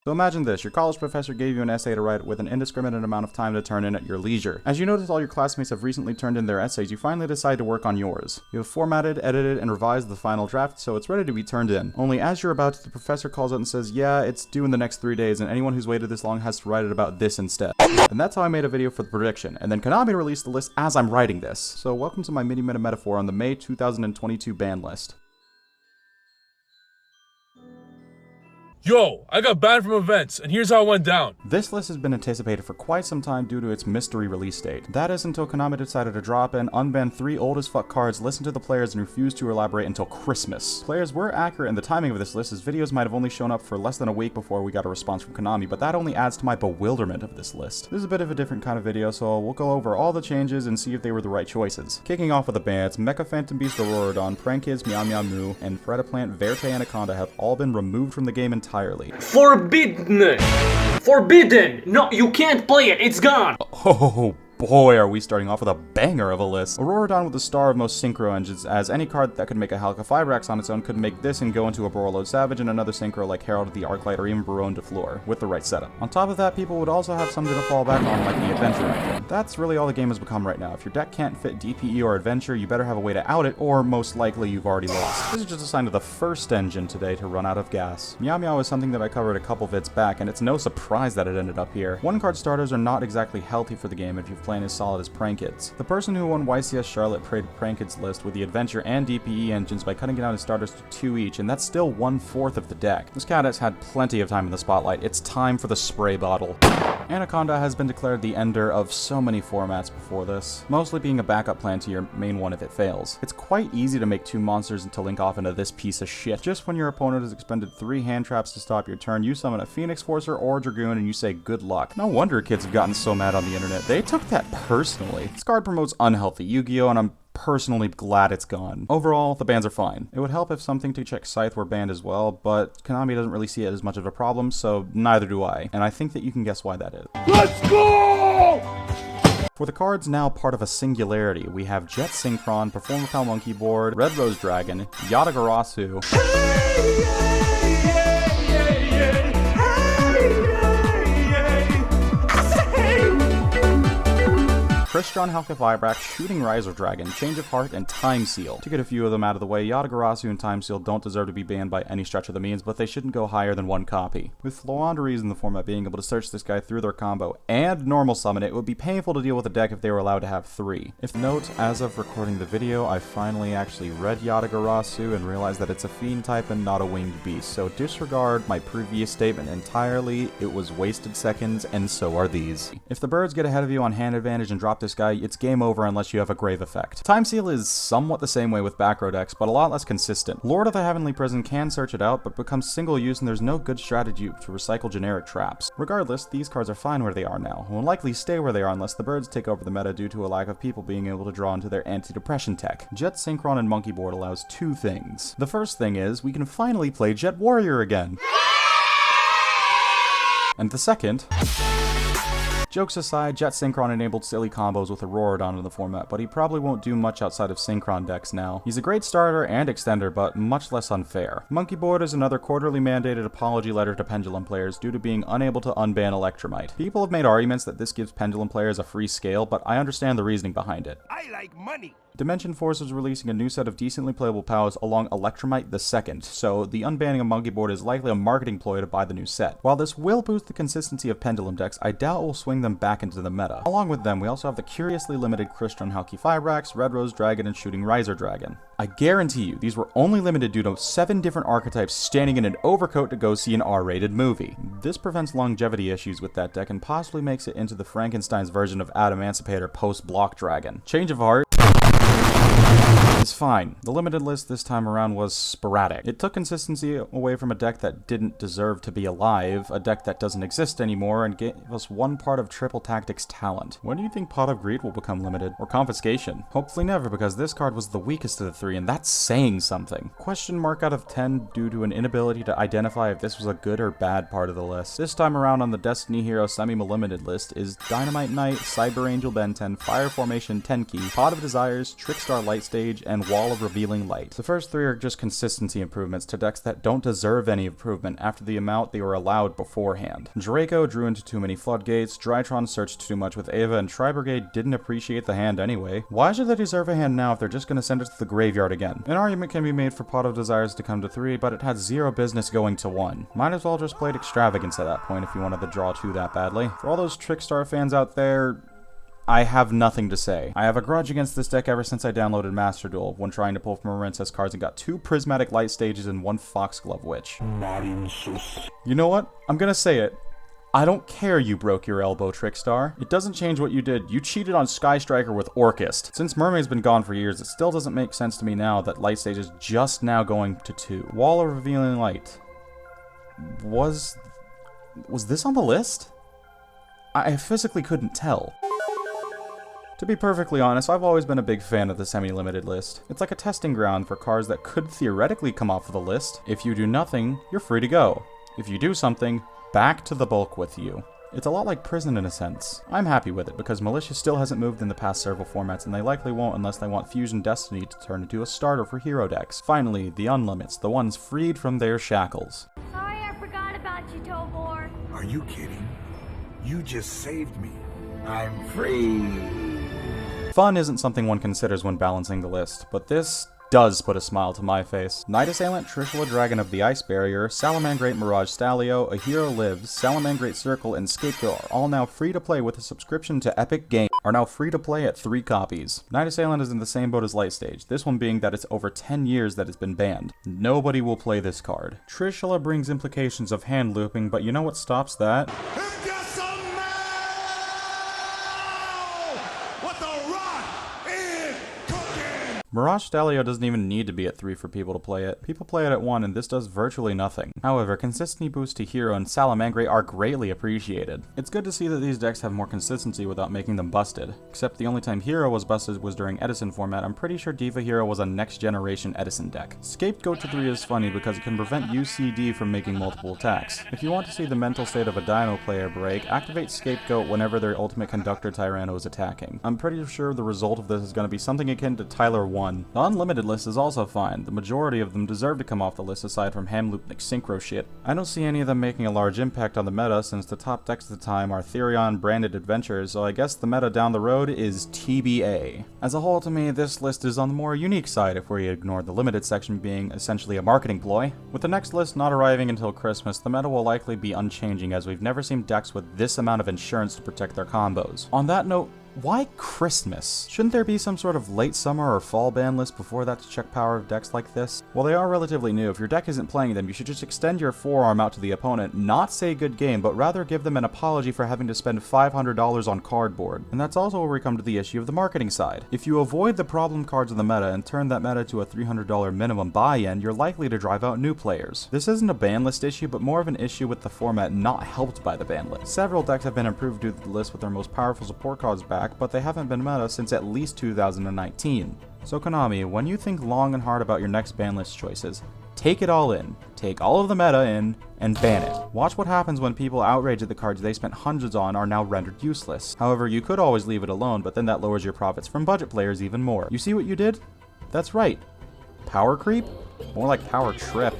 So imagine this, your college professor gave you an essay to write with an indiscriminate amount of time to turn in at your leisure. As you notice all your classmates have recently turned in their essays, you finally decide to work on yours. You have formatted, edited, and revised the final draft, so it's ready to be turned in. Only as you're about to, the professor calls out and says, yeah, it's due in the next 3 days, and anyone who's waited this long has to write it about this instead. And that's how I made a video for the prediction, and then Konami released the list as I'm writing this. So welcome to my mini-meta metaphor on the May 2022 ban list. Yo, I got banned from events, and here's how it went down. This list has been anticipated for quite some time due to its mystery release date. That is until Konami decided to drop in, unban 3 old as fuck cards, listen to the players, and refuse to elaborate until Christmas. Players were accurate in the timing of this list, as videos might have only shown up for less than a week before we got a response from Konami, but that only adds to my bewilderment of this list. This is a bit of a different kind of video, so we'll go over all the changes and see if they were the right choices. Kicking off with the bans, Mecha Phantom Beast Auroradon, Prank Kids Meow Meow Moo, and Predaplant Verte Anaconda have all been removed from the game entirely. Forbidden! Forbidden! No, you can't play it, it's gone! Oh boy, are we starting off with a banger of a list. Auroradon with the star of most synchro engines, as any card that could make a Halka Fibrax on its own could make this and go into a Borreload Savage and another synchro like Herald of the Arclight or even Baronne de Fleur, with the right setup. On top of that, people would also have something to fall back on like the Adventure engine. That's really all the game has become right now. If your deck can't fit DPE or Adventure, you better have a way to out it, or most likely you've already lost. This is just a sign of the first engine today to run out of gas. Meow Meow is something that I covered a couple vids back, and it's no surprise that it ended up here. One card starters are not exactly healthy for the game if you're playing as solid as Prank Kids. The person who won YCS Charlotte played Prank Kids list with the Adventure and DPE engines by cutting down his starters to 2 each, and that's still 1/4 of the deck. This cat has had plenty of time in the spotlight. It's time for the spray bottle. Anaconda has been declared the ender of so many formats before this, mostly being a backup plan to your main one if it fails. It's quite easy to make 2 monsters and to link off into this piece of shit. Just when your opponent has expended 3 hand traps to stop your turn, you summon a Phoenix Forcer or Dragoon and you say good luck. No wonder kids have gotten so mad on the internet. They took that personally. This card promotes unhealthy Yu-Gi-Oh! And I'm personally glad it's gone. Overall, the bans are fine. It would help if something to check Scythe were banned as well, but Konami doesn't really see it as much of a problem, so neither do I. And I think that you can guess why that is. Let's go! For the cards now part of a singularity, we have Jet Synchron, Performapal Monkey Board, Red Rose Dragon, Yatagarasu, Crystron Halka Vibrax, Shooting Riser Dragon, Change of Heart, and Time Seal. To get a few of them out of the way, Yatagarasu and Time Seal don't deserve to be banned by any stretch of the means, but they shouldn't go higher than 1 copy. With Floanderies in the format being able to search this guy through their combo and normal summon it would be painful to deal with a deck if they were allowed to have 3. If note, as of recording the video, I finally actually read Yatagarasu and realized that it's a fiend type and not a winged beast, so disregard my previous statement entirely. It was wasted seconds, and so are these. If the birds get ahead of you on hand advantage and drop this guy, it's game over unless you have a grave effect. Time Seal is somewhat the same way with back row decks, but a lot less consistent. Lord of the Heavenly Prison can search it out, but becomes single use and there's no good strategy to recycle generic traps. Regardless, these cards are fine where they are now, and will likely stay where they are unless the birds take over the meta due to a lack of people being able to draw into their anti-depression tech. Jet Synchron and Monkey Board allows 2 things. The first thing is, we can finally play Jet Warrior again. And the second... Jokes aside, Jet Synchron enabled silly combos with Auroradon in the format, but he probably won't do much outside of Synchron decks now. He's a great starter and extender, but much less unfair. Monkey Board is another quarterly mandated apology letter to Pendulum players due to being unable to unban Electromite. People have made arguments that this gives Pendulum players a free scale, but I understand the reasoning behind it. I like money. Dimension Force is releasing a new set of decently playable powers along Electromite the Second, so the unbanning of Monkey Board is likely a marketing ploy to buy the new set. While this will boost the consistency of Pendulum decks, I doubt it will swing them back into the meta. Along with them, we also have the curiously limited Crystron Halki Fibrax, Red Rose Dragon, and Shooting Riser Dragon. I guarantee you, these were only limited due to 7 different archetypes standing in an overcoat to go see an R-rated movie. This prevents longevity issues with that deck and possibly makes it into the Frankenstein's version of Adamancipator post-Block Dragon. Change of Heart is fine. The limited list this time around was sporadic. It took consistency away from a deck that didn't deserve to be alive, a deck that doesn't exist anymore, and gave us 1 part of Triple Tactics talent. When do you think Pot of Greed will become limited? Or Confiscation? Hopefully never, because this card was the weakest of the 3, and that's saying something. Question mark out of 10 due to an inability to identify if this was a good or bad part of the list. This time around on the Destiny Hero semi-limited list is Dynamite Knight, Cyber Angel Ben 10, Fire Formation Tenki, Pot of Desires, Trickstar Light Stage, and Wall of Revealing Light. The first three are just consistency improvements to decks that don't deserve any improvement after the amount they were allowed beforehand. Draco drew into too many floodgates, Drytron searched too much with Ava, and Tri-Brigade didn't appreciate the hand anyway. Why should they deserve a hand now if they're just gonna send it to the graveyard again? An argument can be made for Pot of Desires to come to 3, but it had zero business going to 1. Might as well just played Extravagance at that point if you wanted to draw 2 that badly. For all those Trickstar fans out there, I have nothing to say. I have a grudge against this deck ever since I downloaded Master Duel when trying to pull from Marincess cards and got 2 Prismatic Light Stages and 1 Foxglove Witch. You know what? I'm gonna say it. I don't care you broke your elbow, Trickstar. It doesn't change what you did. You cheated on Sky Striker with Orchist. Since Mermaid's been gone for years, it still doesn't make sense to me now that Light Stage is just now going to 2. Wall of Revealing Light. Was this on the list? I physically couldn't tell. To be perfectly honest, I've always been a big fan of the semi-limited list. It's like a testing ground for cards that could theoretically come off of the list. If you do nothing, you're free to go. If you do something, back to the bulk with you. It's a lot like Prison in a sense. I'm happy with it because Militia still hasn't moved in the past several formats, and they likely won't unless they want Fusion Destiny to turn into a starter for hero decks. Finally, the Unlimits, the ones freed from their shackles. Sorry I forgot about you, Tobor. Are you kidding? You just saved me. I'm free. Fun isn't something one considers when balancing the list, but this does put a smile to my face. Night Assailant, Trishula Dragon of the Ice Barrier, Salamangrate Mirage Stalio, A Hero Lives, Salamangrate Circle, and Scapegoat are all now free to play with a subscription to Epic Games. Are now free to play at 3 copies. Night Assailant is in the same boat as Light Stage, this one being that it's over 10 years that it's been banned. Nobody will play this card. Trishula brings implications of hand looping, but you know what stops that? Mirage Stalio doesn't even need to be at 3 for people to play it. People play it at 1 and this does virtually nothing. However, consistency boosts to Hero and Salamangrate are greatly appreciated. It's good to see that these decks have more consistency without making them busted. Except the only time Hero was busted was during Edison format. I'm pretty sure Diva Hero was a next generation Edison deck. Scapegoat to 3 is funny because it can prevent UCD from making multiple attacks. If you want to see the mental state of a Dino player break, activate Scapegoat whenever their ultimate conductor Tyranno is attacking. I'm pretty sure the result of this is going to be something akin to Tyler 1. The unlimited list is also fine. The majority of them deserve to come off the list aside from Hamloopnik synchro shit. I don't see any of them making a large impact on the meta since the top decks at the time are Therion branded adventures, so I guess the meta down the road is TBA. As a whole, to me, this list is on the more unique side if we ignore the limited section being essentially a marketing ploy. With the next list not arriving until Christmas, the meta will likely be unchanging as we've never seen decks with this amount of insurance to protect their combos. On that note, why Christmas? Shouldn't there be some sort of late summer or fall ban list before that to check power of decks like this? While they are relatively new, if your deck isn't playing them, you should just extend your forearm out to the opponent, not say good game, but rather give them an apology for having to spend $500 on cardboard. And that's also where we come to the issue of the marketing side. If you avoid the problem cards of the meta and turn that meta to a $300 minimum buy-in, you're likely to drive out new players. This isn't a ban list issue, but more of an issue with the format not helped by the ban list. Several decks have been improved due to the list with their most powerful support cards back, but they haven't been meta since at least 2019. So Konami, when you think long and hard about your next ban list choices, take it all in, take all of the meta in, and ban it. Watch what happens when people outraged at the cards they spent hundreds on are now rendered useless. However, you could always leave it alone, but then that lowers your profits from budget players even more. You see what you did? That's right. Power creep? More like power trip.